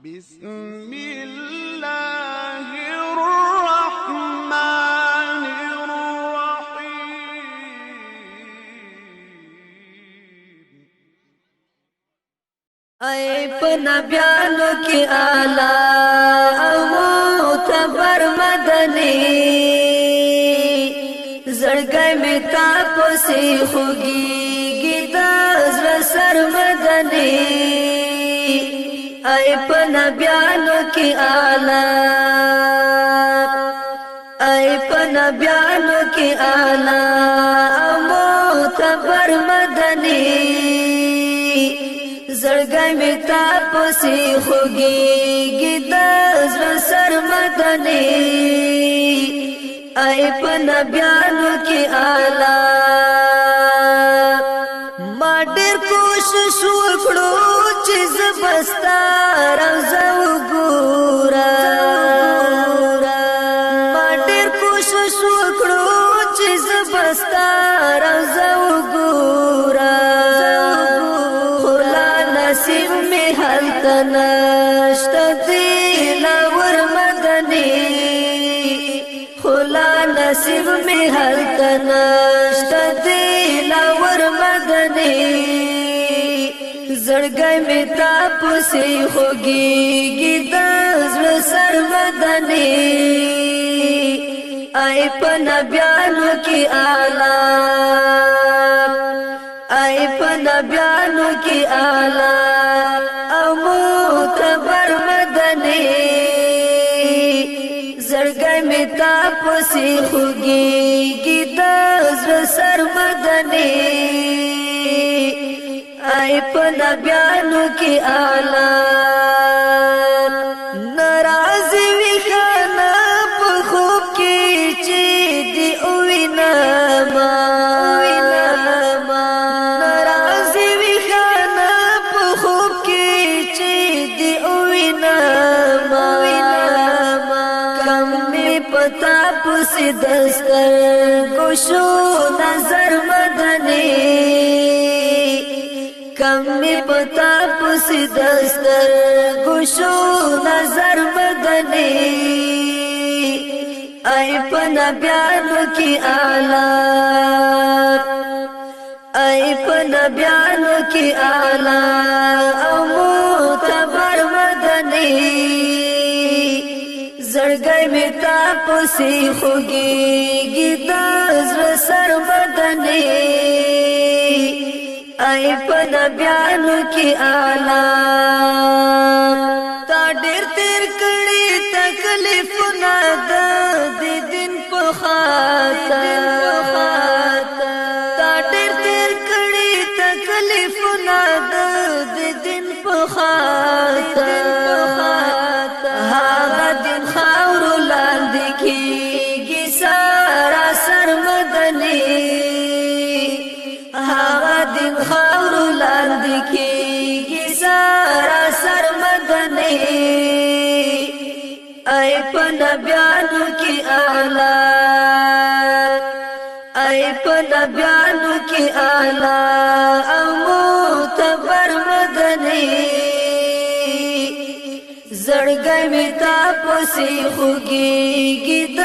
بسم الله الرحمن الرحيم اے پنبیانو کی آلہ معتبر مدنی زړګی می تاسو سی خوږیږي د زړه سر مدني اے پنبیانو کی آلہ اے پنبیانو کی آلہ معتبر مدني زړګی می تاسو سی خوږیږي د زړه سر مدني اے پنبیانو کی آلہ ما ډیر کوشش وکړو چې زبستا روزه وګورم ما ډیر کوشش وکړو چې زبستا روزه وګورم خلا نصیب می هلت نشته دی لور مدني خلا نصیب می هلت نشته دی لور مدني زړګی می تاسو سی خوږیږي د زړه سر مدني اے پنبیانو کی آلہ اے پنبیانو کی آلہ معتبر مدني زړګی می تاسو سی خوږیږي د زړه سر مدني اے پنبیانو کی آلہ ناراضی وی خانا په خوب کې چې دی اوینما ناراضی وی خانا په خوب کې چې دی اوینما کم می پتا پس دستر گوشو نظر مدني کم می پتا پس دستر گوشو نظر مدني اے پنبیانو کی آلہ اے پنبیانو کی آلہ معتبر مدني زړګی می تاسو سی خوږیږي د زړه سر مدني اے پنبیانو کی آلہ تا ډیر تیر کړي تکلیفونه د دین په خاطر تا ډیر تیر کړي تکلیفونه د دین په خاطر هغه دین خاور لاندې کیږي سارا سر مدني هغه دین خاور لاندې کیږي سارا سر مدني اے پنبیانو کی آلہ اے پنبیانو کی آلہ معتبر مدني زړګی می تاسو سی خوږیږي د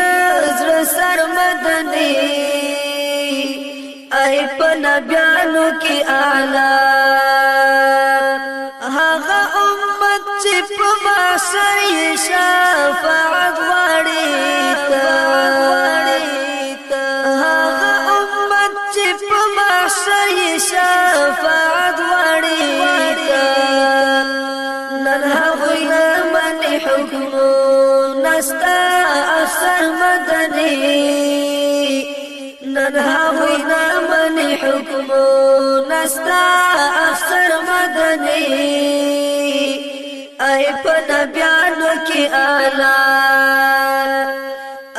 زړه سر مدني اے پنبیانو کی آلہ هغه امت چې په محشر شفاعت غواړي هغه امت چې په محشر شفاعت غواړي نن هغوی نه منې حکم نستا افسر مدني نن هغوی نه منې حکم نستا افسر مدني اے پنبیانو کی آلہ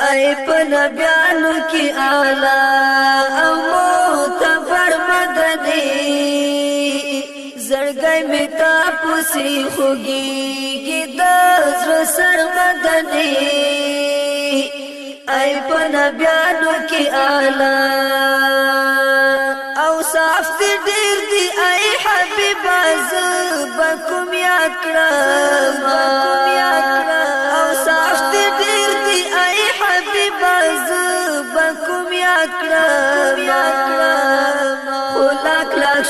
اے پنبیانو کی آلہ معتبر مدني زړګی می تاسو سی خوږیږي د زړه سر مدني اے پنبیانو کی آلہ او صاف ډیر دی اے حبیب از بکم یا کړم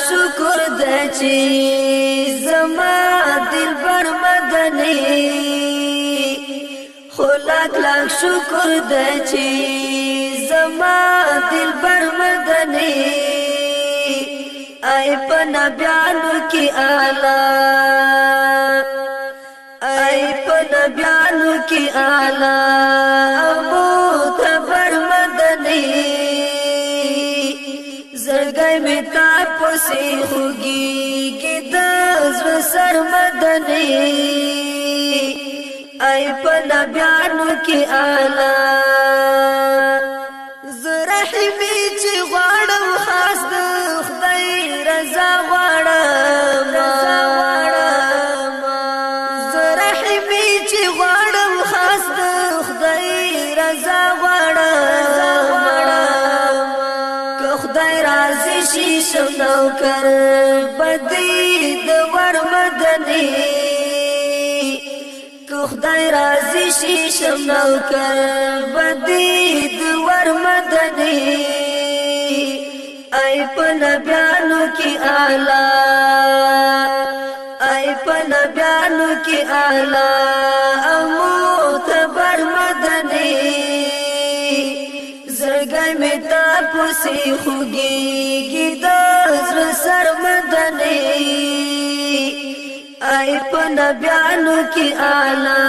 شکر دچی زما دلبر مدنی خو لاک شکر دچی زما دلبر مدنی ای په نبیانو کې اعلی ای په نبیانو کې اعلی ابو تبر مدنی زړګی می تا پسې خوږیږي د زړه سر مدني ای په نبیانو کې اعلی زرحمي چې غواړم خاص د خدای رضا غواړم زرحمي چې غواړم خاص د خدای رضا غواړم خدای راضي شي شم نوکر بدی د ور مدني خدای راضي شي شم نوکر بدی د ور مدني ای په نبیانو کې اعلی ای په نبیانو کې اعلی معتبر مدني زړګی می تا پسې خوږیږي د زړه سر مدني ای په نبیانو کې اعلی